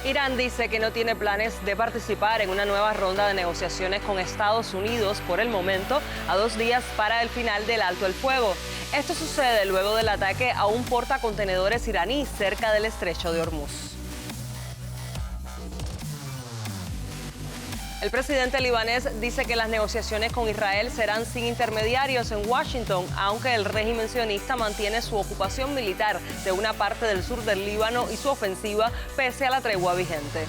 Irán dice que no tiene planes de participar en una nueva ronda de negociaciones con Estados Unidos por el momento, a 2 días para el final del alto el fuego. Esto sucede luego del ataque a un portacontenedores iraní cerca del estrecho de Hormuz. El presidente libanés dice que las negociaciones con Israel serán sin intermediarios en Washington, aunque el régimen sionista mantiene su ocupación militar de una parte del sur del Líbano y su ofensiva pese a la tregua vigente.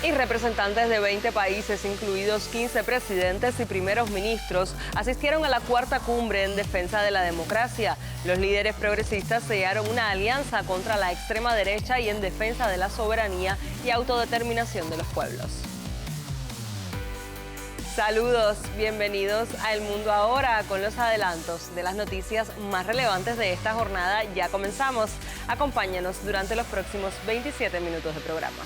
Y representantes de 20 países, incluidos 15 presidentes y primeros ministros, asistieron a la cuarta cumbre en defensa de la democracia. Los líderes progresistas sellaron una alianza contra la extrema derecha y en defensa de la soberanía y autodeterminación de los pueblos. Saludos, bienvenidos a El Mundo Ahora con los adelantos de las noticias más relevantes de esta jornada. Ya comenzamos. Acompáñanos durante los próximos 27 minutos de programa.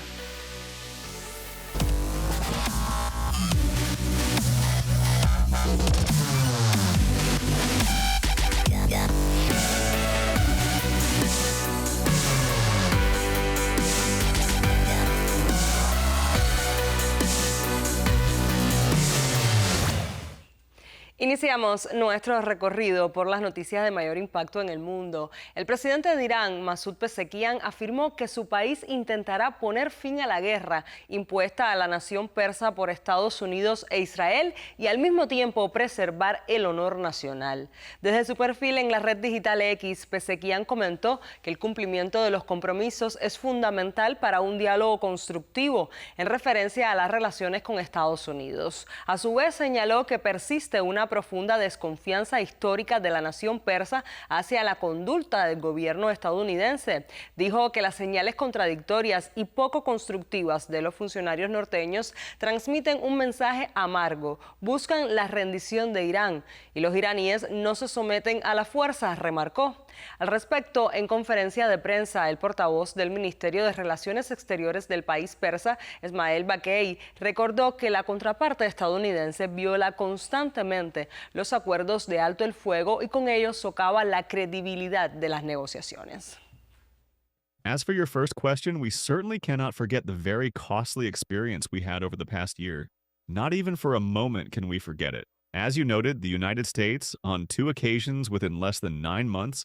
Iniciamos nuestro recorrido por las noticias de mayor impacto en el mundo. El presidente de Irán, Masoud Pezeshkian, afirmó que su país intentará poner fin a la guerra impuesta a la nación persa por Estados Unidos e Israel y al mismo tiempo preservar el honor nacional. Desde su perfil en la red digital X, Pezeshkian comentó que el cumplimiento de los compromisos es fundamental para un diálogo constructivo en referencia a las relaciones con Estados Unidos. A su vez, señaló que persiste una profunda desconfianza histórica de la nación persa hacia la conducta del gobierno estadounidense. Dijo que las señales contradictorias y poco constructivas de los funcionarios norteños transmiten un mensaje amargo, buscan la rendición de Irán y los iraníes no se someten a la fuerza, remarcó. Al respecto, en conferencia de prensa, el portavoz del Ministerio de Relaciones Exteriores del país persa, Esmael Bakei, recordó que la contraparte estadounidense viola constantemente los acuerdos de alto el fuego y con ello socava la credibilidad de las negociaciones. As for your first question, we certainly cannot forget the very costly experience we had over the past year. Not even for a moment can we forget it. As you noted, the United States, on 2 occasions within less than 9 months,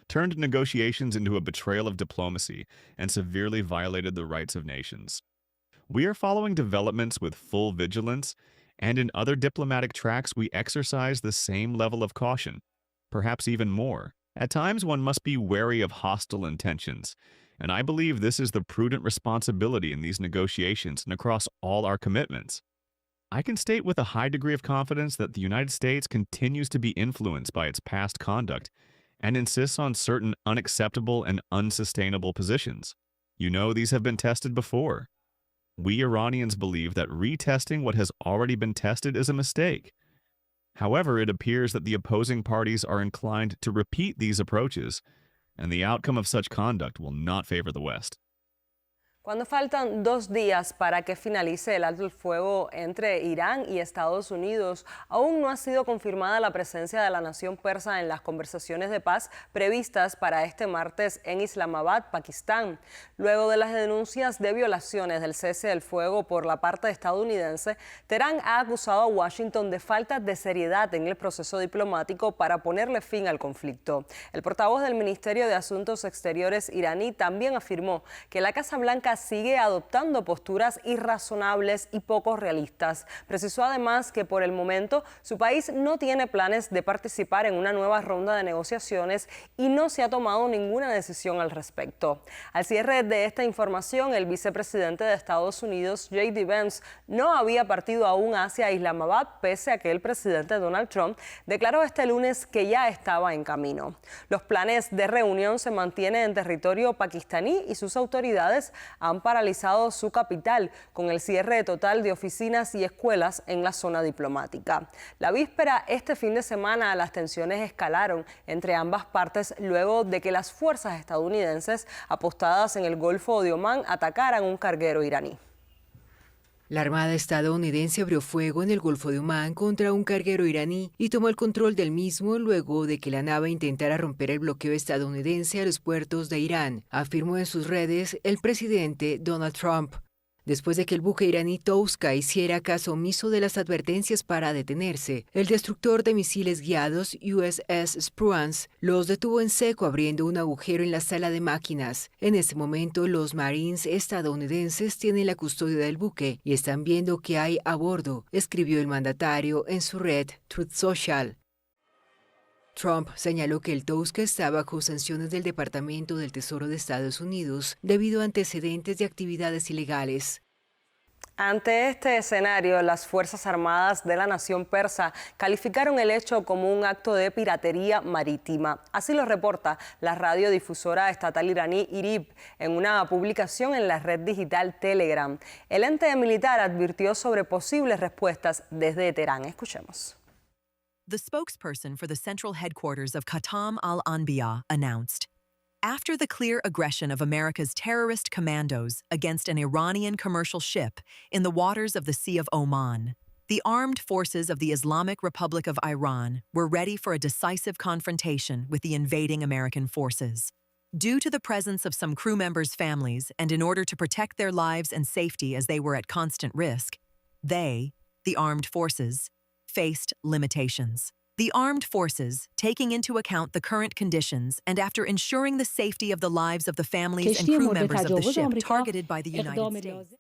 turned negotiations into a betrayal of diplomacy and severely violated the rights of nations. We are following developments with full vigilance, and in other diplomatic tracks we exercise the same level of caution, perhaps even more. At times one must be wary of hostile intentions, and I believe this is the prudent responsibility in these negotiations and across all our commitments. I can state with a high degree of confidence that the United States continues to be influenced by its past conduct and insists on certain unacceptable and unsustainable positions. You know, these have been tested before. We Iranians believe that retesting what has already been tested is a mistake. However, it appears that the opposing parties are inclined to repeat these approaches, and the outcome of such conduct will not favor the West. Cuando faltan 2 días para que finalice el alto el fuego entre Irán y Estados Unidos, aún no ha sido confirmada la presencia de la nación persa en las conversaciones de paz previstas para este martes en Islamabad, Pakistán. Luego de las denuncias de violaciones del cese del fuego por la parte estadounidense, Teherán ha acusado a Washington de falta de seriedad en el proceso diplomático para ponerle fin al conflicto. El portavoz del Ministerio de Asuntos Exteriores iraní también afirmó que la Casa Blanca sigue adoptando posturas irrazonables y poco realistas. Precisó además que por el momento su país no tiene planes de participar en una nueva ronda de negociaciones y no se ha tomado ninguna decisión al respecto. Al cierre de esta información, el vicepresidente de Estados Unidos, J.D. Vance, no había partido aún hacia Islamabad, pese a que el presidente Donald Trump declaró este lunes que ya estaba en camino. Los planes de reunión se mantienen en territorio pakistaní y sus autoridades han paralizado su capital con el cierre total de oficinas y escuelas en la zona diplomática. La víspera, este fin de semana, las tensiones escalaron entre ambas partes luego de que las fuerzas estadounidenses apostadas en el Golfo de Omán atacaran un carguero iraní. La Armada estadounidense abrió fuego en el Golfo de Omán contra un carguero iraní y tomó el control del mismo luego de que la nave intentara romper el bloqueo estadounidense a los puertos de Irán, afirmó en sus redes el presidente Donald Trump. Después de que el buque iraní Touska hiciera caso omiso de las advertencias para detenerse, el destructor de misiles guiados USS Spruance los detuvo en seco abriendo un agujero en la sala de máquinas. En ese momento, los Marines estadounidenses tienen la custodia del buque y están viendo qué hay a bordo, escribió el mandatario en su red Truth Social. Trump señaló que el Touska está bajo sanciones del Departamento del Tesoro de Estados Unidos debido a antecedentes de actividades ilegales. Ante este escenario, las Fuerzas Armadas de la nación persa calificaron el hecho como un acto de piratería marítima. Así lo reporta la radiodifusora estatal iraní IRIB en una publicación en la red digital Telegram. El ente militar advirtió sobre posibles respuestas desde Teherán. Escuchemos. The spokesperson for the central headquarters of Khatam al-Anbiya announced, after the clear aggression of America's terrorist commandos against an Iranian commercial ship in the waters of the Sea of Oman, the armed forces of the Islamic Republic of Iran were ready for a decisive confrontation with the invading American forces. Due to the presence of some crew members' families and in order to protect their lives and safety as they were at constant risk, they, the armed forces, faced limitations. The armed forces, taking into account the current conditions and after ensuring the safety of the lives of the families and crew members of the ship targeted by the United States.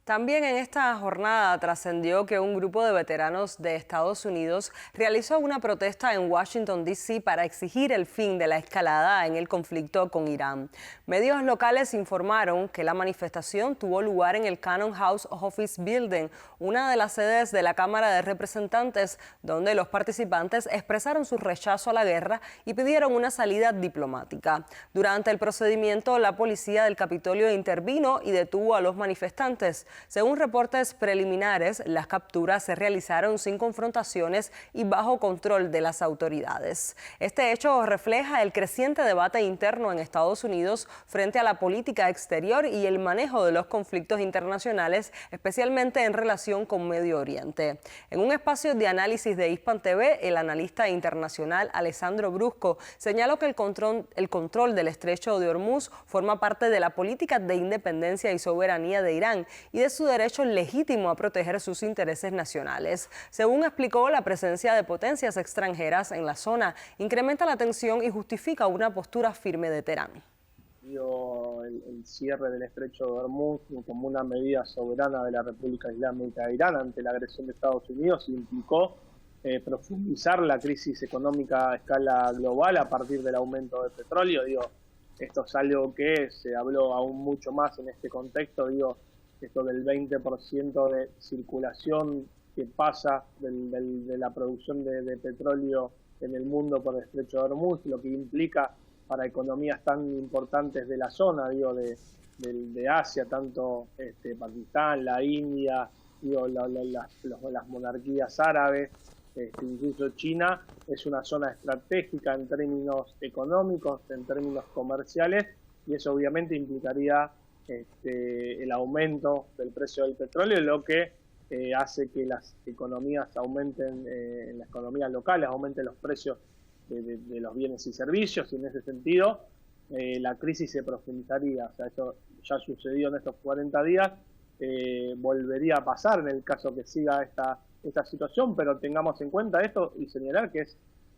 También en esta jornada trascendió que un grupo de veteranos de Estados Unidos realizó una protesta en Washington, D.C. para exigir el fin de la escalada en el conflicto con Irán. Medios locales informaron que la manifestación tuvo lugar en el Cannon House Office Building, una de las sedes de la Cámara de Representantes, donde los participantes expresaron su rechazo a la guerra y pidieron una salida diplomática. Durante el procedimiento, la policía del Capitolio intervino y detuvo a los manifestantes. Según reportes preliminares, las capturas se realizaron sin confrontaciones y bajo control de las autoridades. Este hecho refleja el creciente debate interno en Estados Unidos frente a la política exterior y el manejo de los conflictos internacionales, especialmente en relación con Medio Oriente. En un espacio de análisis de Hispan TV, el analista internacional Alessandro Brusco señaló que el control del estrecho de Hormuz forma parte de la política de independencia y soberanía de Irán y de su derecho legítimo a proteger sus intereses nacionales. Según explicó, la presencia de potencias extranjeras en la zona incrementa la tensión y justifica una postura firme de Teherán. El cierre del estrecho de Hormuz como una medida soberana de la República Islámica de Irán ante la agresión de Estados Unidos implicó profundizar la crisis económica a escala global a partir del aumento del petróleo. Esto es algo que se habló aún mucho más en este contexto. Esto del 20% de circulación que pasa de la producción de petróleo en el mundo por el estrecho de Hormuz, lo que implica para economías tan importantes de la zona, de Asia, tanto Pakistán, la India, las monarquías árabes, incluso China, es una zona estratégica en términos económicos, en términos comerciales, y eso obviamente implicaría el aumento del precio del petróleo, lo que hace que las economías aumenten, en las economías locales aumenten los precios de los bienes y servicios, y en ese sentido la crisis se profundizaría. O sea, eso ya sucedió en estos 40 días, volvería a pasar en el caso que siga esta situación, pero tengamos en cuenta esto y señalar que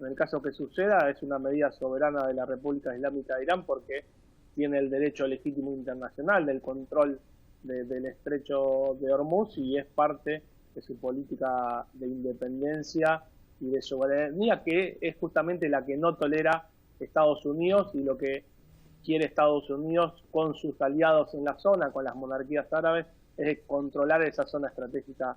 en el caso que suceda, es una medida soberana de la República Islámica de Irán, porque tiene el derecho legítimo internacional del control del estrecho de Hormuz y es parte de su política de independencia y de soberanía, que es justamente la que no tolera Estados Unidos, y lo que quiere Estados Unidos con sus aliados en la zona, con las monarquías árabes, es controlar esa zona estratégica.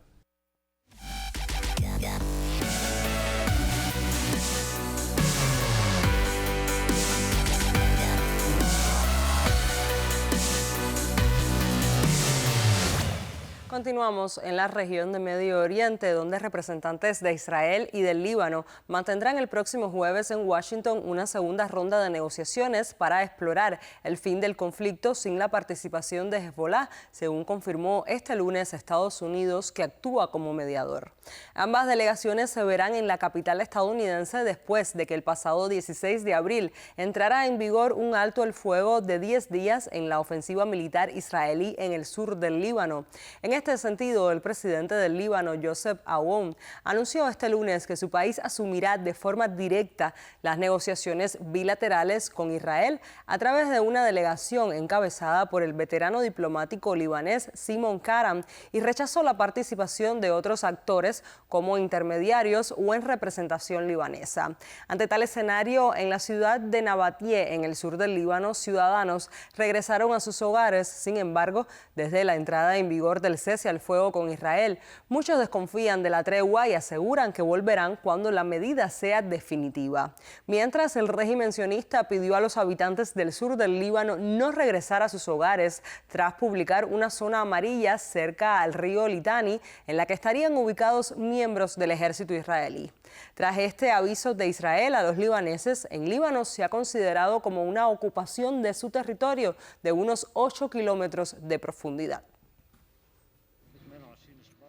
Continuamos en la región de Medio Oriente, donde representantes de Israel y del Líbano mantendrán el próximo jueves en Washington una segunda ronda de negociaciones para explorar el fin del conflicto sin la participación de Hezbollah, según confirmó este lunes Estados Unidos, que actúa como mediador. Ambas delegaciones se verán en la capital estadounidense después de que el pasado 16 de abril entrara en vigor un alto el fuego de 10 días en la ofensiva militar israelí en el sur del Líbano. En este sentido, el presidente del Líbano, Joseph Aoun, anunció este lunes que su país asumirá de forma directa las negociaciones bilaterales con Israel a través de una delegación encabezada por el veterano diplomático libanés Simon Karam, y rechazó la participación de otros actores como intermediarios o en representación libanesa. Ante tal escenario, en la ciudad de Nabatie, en el sur del Líbano, ciudadanos regresaron a sus hogares. Sin embargo, desde la entrada en vigor del cese al fuego con Israel, muchos desconfían de la tregua y aseguran que volverán cuando la medida sea definitiva. Mientras, el régimen sionista pidió a los habitantes del sur del Líbano no regresar a sus hogares tras publicar una zona amarilla cerca al río Litani, en la que estarían ubicados miembros del ejército israelí. Tras este aviso de Israel a los libaneses, en Líbano se ha considerado como una ocupación de su territorio de unos 8 kilómetros de profundidad.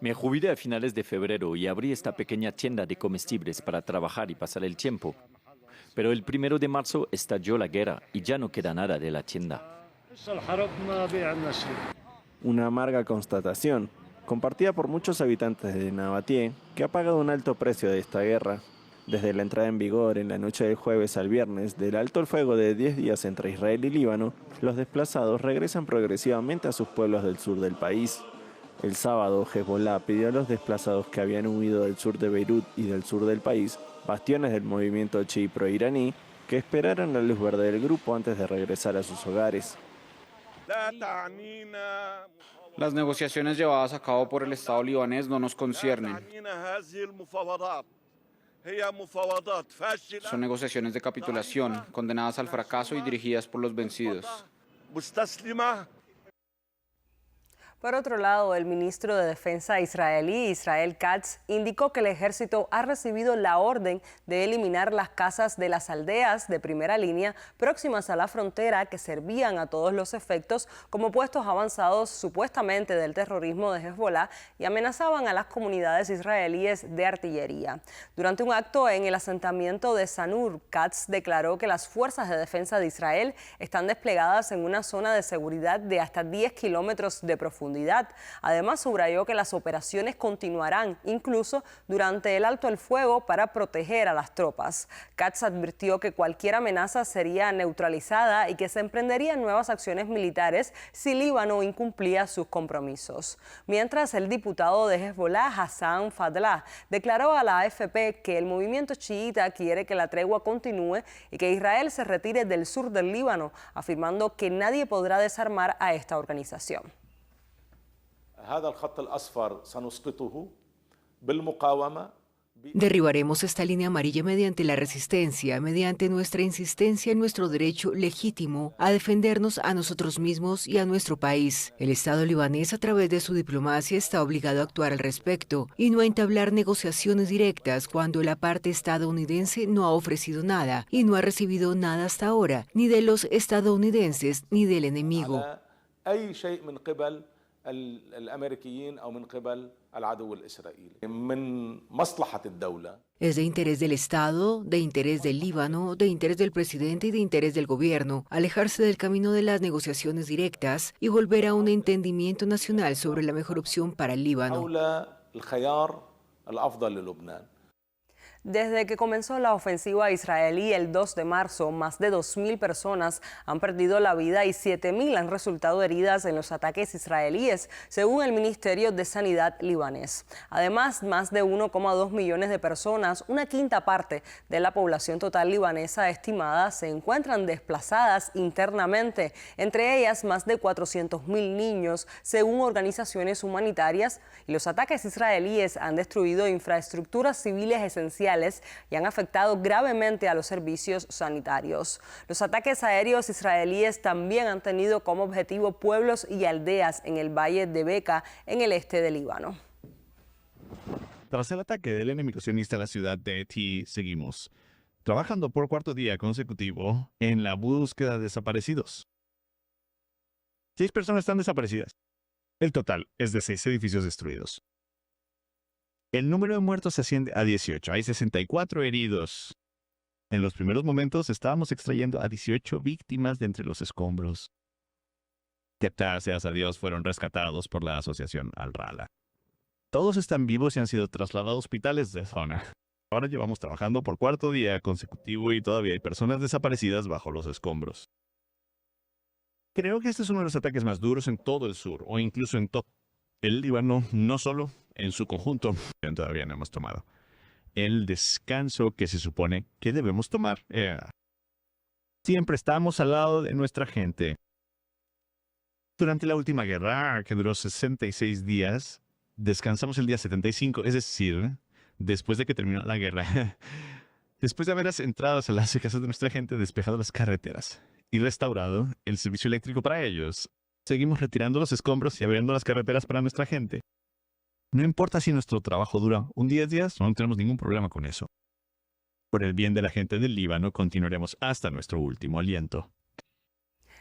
Me jubilé a finales de febrero y abrí esta pequeña tienda de comestibles para trabajar y pasar el tiempo. Pero el 1 de marzo estalló la guerra y ya no queda nada de la tienda. Una amarga constatación, compartida por muchos habitantes de Nabatie, que ha pagado un alto precio de esta guerra. Desde la entrada en vigor en la noche del jueves al viernes del alto el fuego de 10 días entre Israel y Líbano, los desplazados regresan progresivamente a sus pueblos del sur del país. El sábado, Hezbollah pidió a los desplazados que habían huido del sur de Beirut y del sur del país, bastiones del movimiento chií pro-iraní, que esperaran la luz verde del grupo antes de regresar a sus hogares. Las negociaciones llevadas a cabo por el Estado libanés no nos conciernen. Son negociaciones de capitulación, condenadas al fracaso y dirigidas por los vencidos. Por otro lado, el ministro de Defensa israelí, Israel Katz, indicó que el ejército ha recibido la orden de eliminar las casas de las aldeas de primera línea próximas a la frontera, que servían a todos los efectos como puestos avanzados supuestamente del terrorismo de Hezbollah y amenazaban a las comunidades israelíes de artillería. Durante un acto en el asentamiento de Sanur, Katz declaró que las fuerzas de defensa de Israel están desplegadas en una zona de seguridad de hasta 10 kilómetros de profundidad. Además, subrayó que las operaciones continuarán incluso durante el alto el fuego para proteger a las tropas. Katz advirtió que cualquier amenaza sería neutralizada y que se emprenderían nuevas acciones militares si Líbano incumplía sus compromisos. Mientras, el diputado de Hezbollah, Hassan Fadlah, declaró a la AFP que el movimiento chiita quiere que la tregua continúe y que Israel se retire del sur del Líbano, afirmando que nadie podrá desarmar a esta organización. Derribaremos esta línea amarilla mediante la resistencia, mediante nuestra insistencia en nuestro derecho legítimo a defendernos a nosotros mismos y a nuestro país. El Estado libanés, a través de su diplomacia, está obligado a actuar al respecto y no a entablar negociaciones directas cuando la parte estadounidense no ha ofrecido nada y no ha recibido nada hasta ahora, ni de los estadounidenses ni del enemigo. Es de interés del Estado, de interés del Líbano, de interés del presidente y de interés del gobierno alejarse del camino de las negociaciones directas y volver a un entendimiento nacional sobre la mejor opción para el Líbano. Desde que comenzó la ofensiva israelí el 2 de marzo, más de 2.000 personas han perdido la vida y 7.000 han resultado heridas en los ataques israelíes, según el Ministerio de Sanidad libanés. Además, más de 1,2 millones de personas, una quinta parte de la población total libanesa estimada, se encuentran desplazadas internamente, entre ellas más de 400.000 niños, según organizaciones humanitarias, y los ataques israelíes han destruido infraestructuras civiles esenciales residenciales y han afectado gravemente a los servicios sanitarios. Los ataques aéreos israelíes también han tenido como objetivo pueblos y aldeas en el valle de Beca, en el este de Líbano. Tras el ataque del enemigo sionista a la ciudad de Eti, seguimos trabajando por cuarto día consecutivo en la búsqueda de desaparecidos. 6 personas están desaparecidas. El total es de 6 edificios destruidos. El número de muertos asciende a 18. Hay 64 heridos. En los primeros momentos estábamos extrayendo a 18 víctimas de entre los escombros. Gracias a Dios fueron rescatados por la asociación Al-Rala. Todos están vivos y han sido trasladados a hospitales de zona. Ahora llevamos trabajando por cuarto día consecutivo y todavía hay personas desaparecidas bajo los escombros. Creo que este es uno de los ataques más duros en todo el sur, o incluso en todo el Líbano, no solo en su conjunto. Todavía no hemos tomado el descanso que se supone que debemos tomar. Siempre estamos al lado de nuestra gente. Durante la última guerra, que duró 66 días, descansamos el día 75, es decir, después de que terminó la guerra. Después de haber entrado a las casas de nuestra gente, despejado las carreteras y restaurado el servicio eléctrico para ellos, seguimos retirando los escombros y abriendo las carreteras para nuestra gente. No importa si nuestro trabajo dura un día, 10 días, no tenemos ningún problema con eso. Por el bien de la gente del Líbano, continuaremos hasta nuestro último aliento.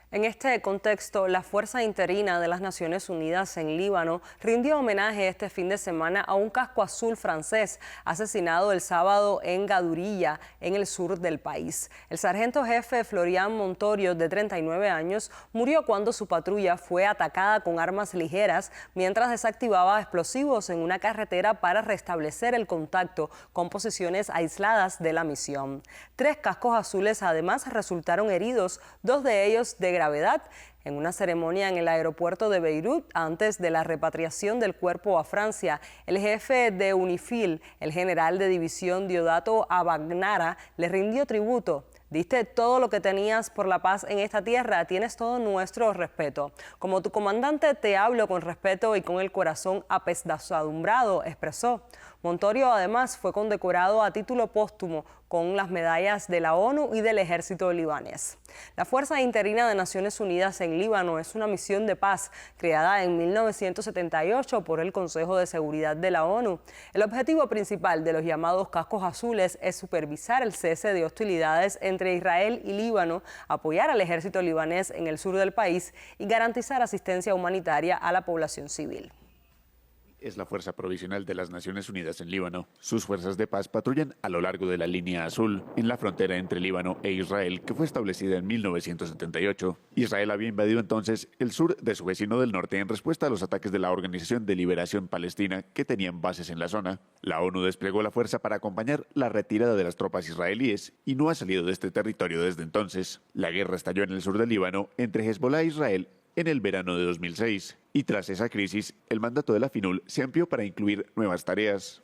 En este contexto, la Fuerza Interina de las Naciones Unidas en Líbano rindió homenaje este fin de semana a un casco azul francés asesinado el sábado en Gadurilla, en el sur del país. El sargento jefe Florian Montorio, de 39 años, murió cuando su patrulla fue atacada con armas ligeras mientras desactivaba explosivos en una carretera para restablecer el contacto con posiciones aisladas de la misión. 3 cascos azules además resultaron heridos, 2 de ellos de gravedad, en una ceremonia en el aeropuerto de Beirut antes de la repatriación del cuerpo a Francia. El jefe de UNIFIL, el general de división Diodato Abagnara, le rindió tributo. Diste todo lo que tenías por la paz en esta tierra, tienes todo nuestro respeto. Como tu comandante te hablo con respeto y con el corazón apesadumbrado, expresó. Montorio además fue condecorado a título póstumo con las medallas de la ONU y del ejército libanés. La Fuerza Interina de Naciones Unidas en Líbano es una misión de paz creada en 1978 por el Consejo de Seguridad de la ONU. El objetivo principal de los llamados cascos azules es supervisar el cese de hostilidades entre Israel y Líbano, apoyar al ejército libanés en el sur del país y garantizar asistencia humanitaria a la población civil. Es la fuerza provisional de las Naciones Unidas en Líbano. Sus fuerzas de paz patrullan a lo largo de la línea azul, en la frontera entre Líbano e Israel, que fue establecida en 1978. Israel había invadido entonces el sur de su vecino del norte en respuesta a los ataques de la Organización de Liberación Palestina, que tenían bases en la zona. La ONU desplegó la fuerza para acompañar la retirada de las tropas israelíes y no ha salido de este territorio desde entonces. La guerra estalló en el sur del Líbano entre Hezbollah e Israel en el verano de 2006, y tras esa crisis, el mandato de la FINUL se amplió para incluir nuevas tareas.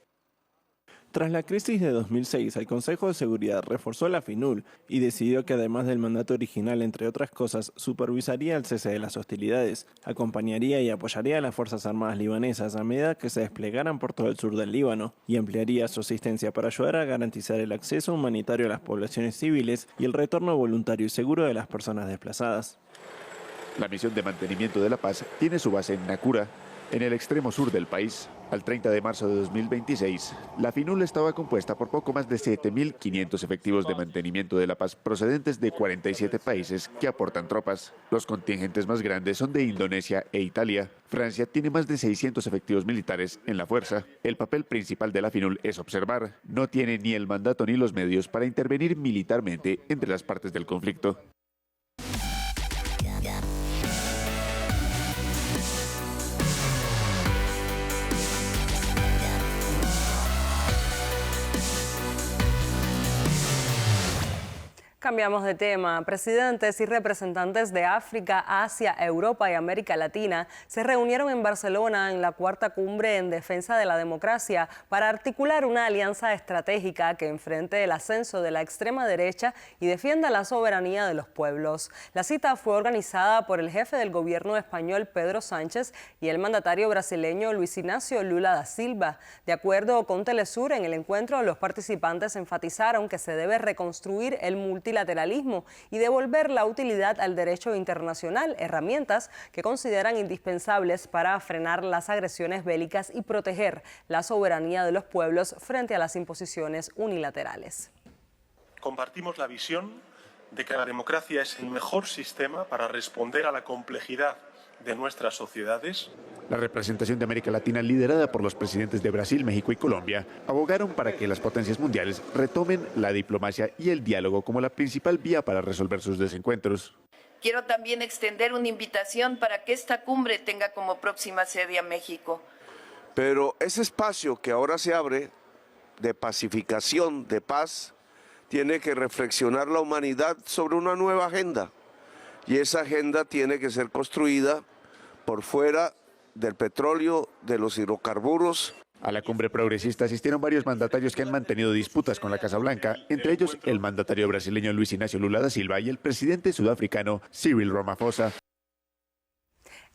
Tras la crisis de 2006, el Consejo de Seguridad reforzó la FINUL y decidió que además del mandato original, entre otras cosas, supervisaría el cese de las hostilidades, acompañaría y apoyaría a las Fuerzas Armadas libanesas a medida que se desplegaran por todo el sur del Líbano, y ampliaría su asistencia para ayudar a garantizar el acceso humanitario a las poblaciones civiles y el retorno voluntario y seguro de las personas desplazadas. La misión de mantenimiento de la paz tiene su base en Naqoura, en el extremo sur del país. Al 30 de marzo de 2026, la FINUL estaba compuesta por poco más de 7.500 efectivos de mantenimiento de la paz procedentes de 47 países que aportan tropas. Los contingentes más grandes son de Indonesia e Italia. Francia tiene más de 600 efectivos militares en la fuerza. El papel principal de la FINUL es observar. No tiene ni el mandato ni los medios para intervenir militarmente entre las partes del conflicto. Cambiamos de tema. Presidentes y representantes de África, Asia, Europa y América Latina se reunieron en Barcelona en la cuarta cumbre en defensa de la democracia para articular una alianza estratégica que enfrente el ascenso de la extrema derecha y defienda la soberanía de los pueblos. La cita fue organizada por el jefe del gobierno español, Pedro Sánchez, y el mandatario brasileño, Luis Ignacio Lula da Silva. De acuerdo con Telesur, en el encuentro los participantes enfatizaron que se debe reconstruir el multilateralismo y devolver la utilidad al derecho internacional, herramientas que consideran indispensables para frenar las agresiones bélicas y proteger la soberanía de los pueblos frente a las imposiciones unilaterales. Compartimos la visión de que la democracia es el mejor sistema para responder a la complejidad de nuestras sociedades. La representación de América Latina, liderada por los presidentes de Brasil, México y Colombia, abogaron para que las potencias mundiales retomen la diplomacia y el diálogo como la principal vía para resolver sus desencuentros. Quiero también extender una invitación para que esta cumbre tenga como próxima sede a México. Pero ese espacio que ahora se abre de pacificación, de paz, tiene que reflexionar la humanidad sobre una nueva agenda. Y esa agenda tiene que ser construida por fuera del petróleo, de los hidrocarburos. A la cumbre progresista asistieron varios mandatarios que han mantenido disputas con la Casa Blanca, entre ellos el mandatario brasileño Luis Ignacio Lula da Silva y el presidente sudafricano Cyril Ramaphosa.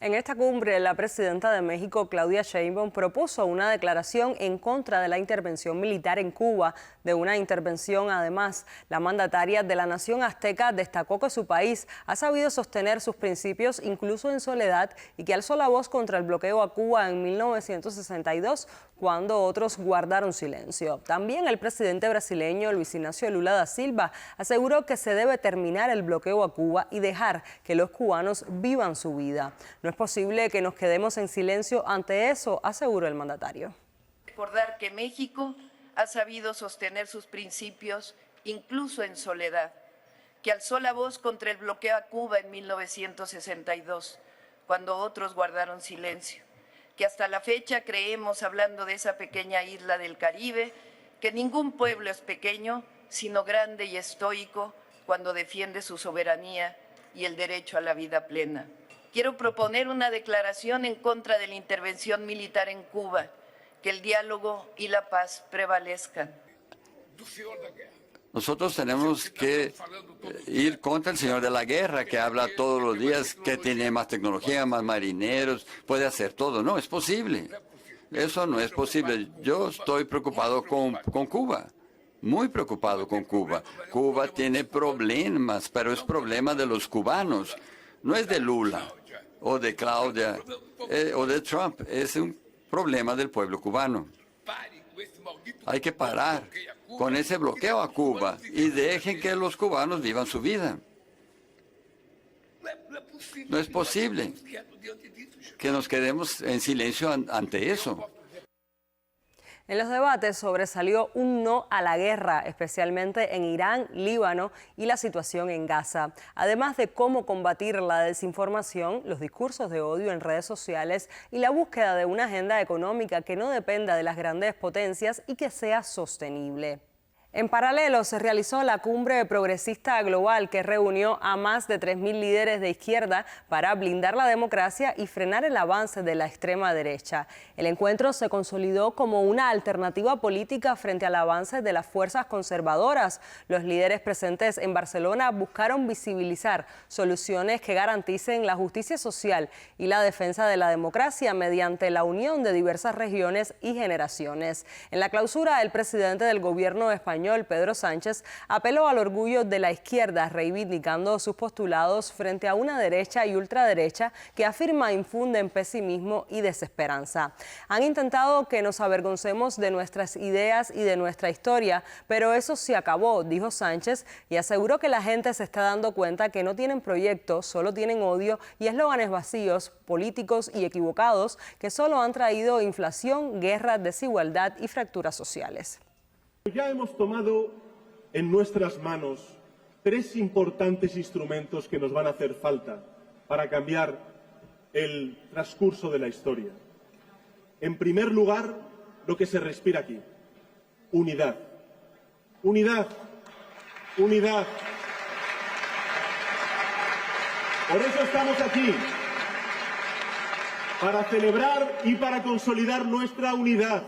En esta cumbre, la presidenta de México, Claudia Sheinbaum, propuso una declaración en contra de la intervención militar en Cuba. De una intervención, además, la mandataria de la nación azteca destacó que su país ha sabido sostener sus principios incluso en soledad y que alzó la voz contra el bloqueo a Cuba en 1962, cuando otros guardaron silencio. También el presidente brasileño Luis Ignacio Lula da Silva aseguró que se debe terminar el bloqueo a Cuba y dejar que los cubanos vivan su vida. No es posible que nos quedemos en silencio ante eso, aseguró el mandatario. Recordar que México ha sabido sostener sus principios incluso en soledad, que alzó la voz contra el bloqueo a Cuba en 1962, cuando otros guardaron silencio, que hasta la fecha creemos, hablando de esa pequeña isla del Caribe, que ningún pueblo es pequeño, sino grande y estoico cuando defiende su soberanía y el derecho a la vida plena. Quiero proponer una declaración en contra de la intervención militar en Cuba, que el diálogo y la paz prevalezcan. Nosotros tenemos que ir contra el señor de la guerra, que habla todos los días que tiene más tecnología, más marineros, puede hacer todo. No, es posible. Eso no es posible. Yo estoy preocupado con Cuba, muy preocupado con Cuba. Cuba tiene problemas, pero es problema de los cubanos. No es de Lula o de Claudia o de Trump, es un problema del pueblo cubano. Hay que parar con ese bloqueo a Cuba y dejen que los cubanos vivan su vida. No es posible que nos quedemos en silencio ante eso. En los debates sobresalió un no a la guerra, especialmente en Irán, Líbano y la situación en Gaza. Además de cómo combatir la desinformación, los discursos de odio en redes sociales y la búsqueda de una agenda económica que no dependa de las grandes potencias y que sea sostenible. En paralelo, se realizó la cumbre progresista global que reunió a más de 3.000 líderes de izquierda para blindar la democracia y frenar el avance de la extrema derecha. El encuentro se consolidó como una alternativa política frente al avance de las fuerzas conservadoras. Los líderes presentes en Barcelona buscaron visibilizar soluciones que garanticen la justicia social y la defensa de la democracia mediante la unión de diversas regiones y generaciones. En la clausura, el presidente del gobierno español, Pedro Sánchez, apeló al orgullo de la izquierda, reivindicando sus postulados frente a una derecha y ultraderecha que afirma infunden pesimismo y desesperanza. Han intentado que nos avergoncemos de nuestras ideas y de nuestra historia, pero eso se acabó, dijo Sánchez, y aseguró que la gente se está dando cuenta que no tienen proyectos, solo tienen odio y eslóganes vacíos, políticos y equivocados que solo han traído inflación, guerra, desigualdad y fracturas sociales. Ya hemos tomado en nuestras manos 3 importantes instrumentos que nos van a hacer falta para cambiar el transcurso de la historia. En primer lugar, lo que se respira aquí: unidad. Unidad, unidad, Por eso estamos aquí, para celebrar y para consolidar nuestra unidad.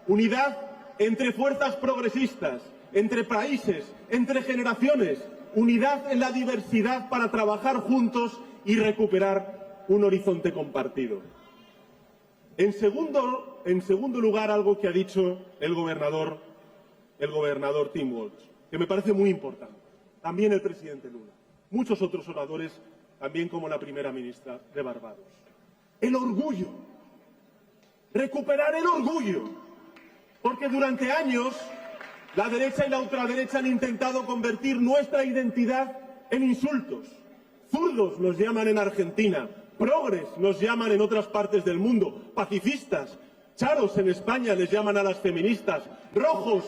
Unidad entre fuerzas progresistas, entre países, entre generaciones. Unidad en la diversidad para trabajar juntos y recuperar un horizonte compartido. En segundo lugar, algo que ha dicho el gobernador Tim Walz, que me parece muy importante. También el presidente Lula. Muchos otros oradores, también como la primera ministra de Barbados. El orgullo. Recuperar el orgullo. Porque durante años la derecha y la ultraderecha han intentado convertir nuestra identidad en insultos. Zurdos nos llaman en Argentina, progres nos llaman en otras partes del mundo, pacifistas, charos en España les llaman a las feministas, rojos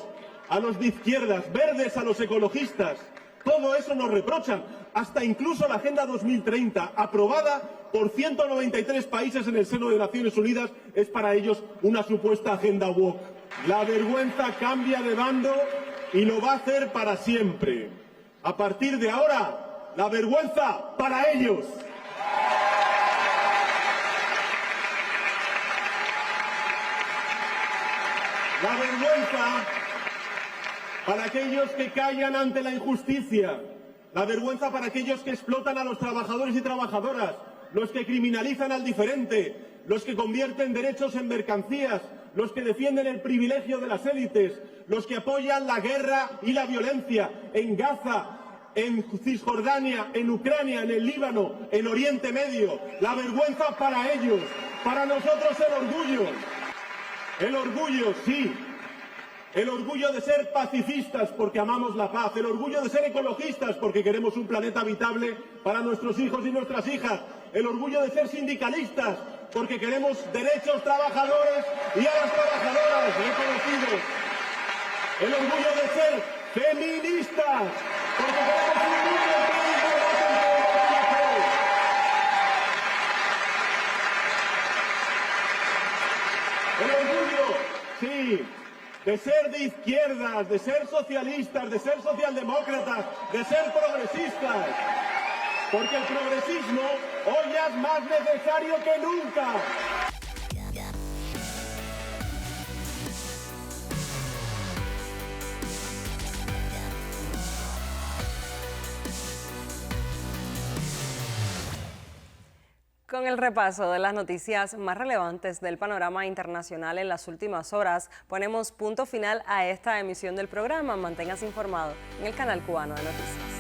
a los de izquierdas, verdes a los ecologistas. Todo eso nos reprochan, hasta incluso la Agenda 2030, aprobada por 193 países en el seno de Naciones Unidas, es para ellos una supuesta agenda woke. La vergüenza cambia de bando y lo va a hacer para siempre. A partir de ahora, la vergüenza para ellos. La vergüenza para aquellos que callan ante la injusticia, la vergüenza para aquellos que explotan a los trabajadores y trabajadoras, los que criminalizan al diferente, los que convierten derechos en mercancías, los que defienden el privilegio de las élites, los que apoyan la guerra y la violencia en Gaza, en Cisjordania, en Ucrania, en el Líbano, en Oriente Medio. La vergüenza para ellos, para nosotros el orgullo. El orgullo, sí. El orgullo de ser pacifistas porque amamos la paz. El orgullo de ser ecologistas porque queremos un planeta habitable para nuestros hijos y nuestras hijas. El orgullo de ser sindicalistas porque queremos derechos trabajadores y a las trabajadoras reconocidos. El orgullo de ser feministas porque queremos un mundo en que el orgullo, sí, de ser de izquierdas, de ser socialistas, de ser socialdemócratas, de ser progresistas. Porque el progresismo hoy ya es más necesario que nunca. Con el repaso de las noticias más relevantes del panorama internacional en las últimas horas, ponemos punto final a esta emisión del programa. Manténgase informado en el canal cubano de noticias.